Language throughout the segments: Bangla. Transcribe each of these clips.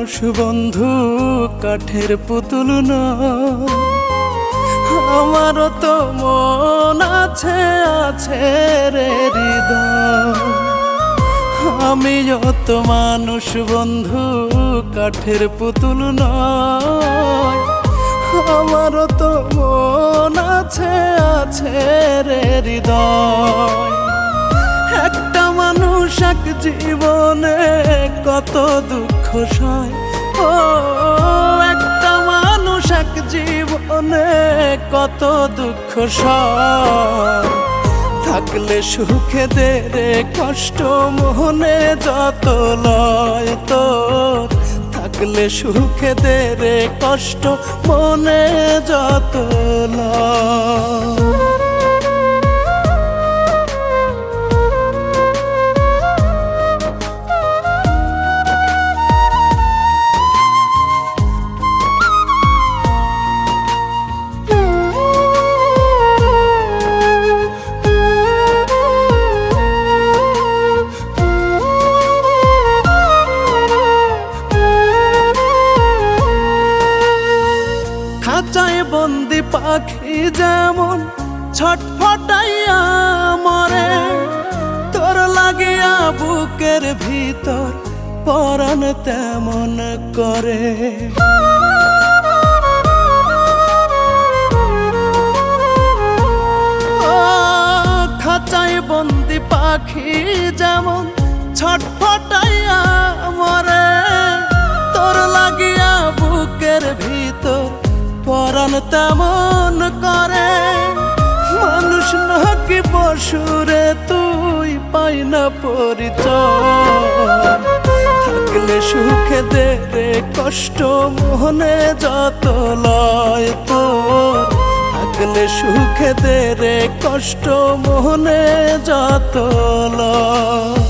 মানুষ বন্ধু কাঠের পুতুল না, আমারও তো মন আছে আছে রে হৃদয়। আমিও তো মানুষ বন্ধু কাঠের পুতুল নয়, আমারও তো মন আছে আছে রে হৃদয়। একটা মানুষ এক জীবনে কত দুঃখ সয়, ও একটা মানুষ এক জীবনে কত দুঃখ সয়। থাকলে সুখে দে রে কষ্ট মনে যত লয় তোর, থাকলে সুখে দে রে কষ্ট মনে যত লয়। খাঁচায় বন্দি পাখি যেমন ছটফটাইয়া মরে, তোর লাগিয়া বুকের ভিতর পরাণ তেমন করে। খাঁচায় বন্দি পাখি যেমন ছটফটাইয়া মরে, তোর লাগিয়া বুকের ভিতর পরাণ তেমন করে। মানুষ নাকি পশুরে তুই পাই না পরিচয়, থাকলে সুখে দে রে কষ্ট মনে যত লয় তোর, থাকলে সুখে দে রে কষ্ট মনে যত লয়।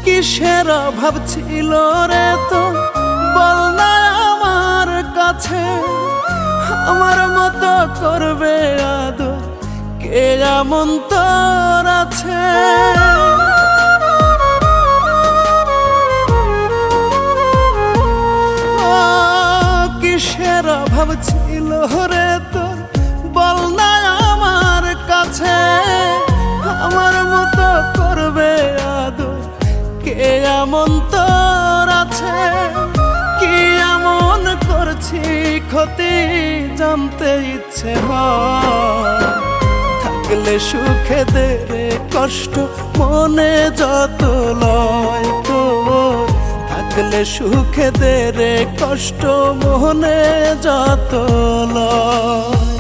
কিসের অভাব ছিল রে তো বল না আমার কাছে, আমার মতো করবে আদর কে এমন তোর আছে। কিসের অভাব ছিল রে তোর বল না আমার কাছে, আমার মতো করবে আদর কে এমন তোর আছে। কি এমন করছি ক্ষতি জানতে ইচ্ছে হয়, থাকলে সুখে দে রে কষ্ট মনে যত লয় তোর, থাকলে সুখে দে রে কষ্ট মনে যত লয়।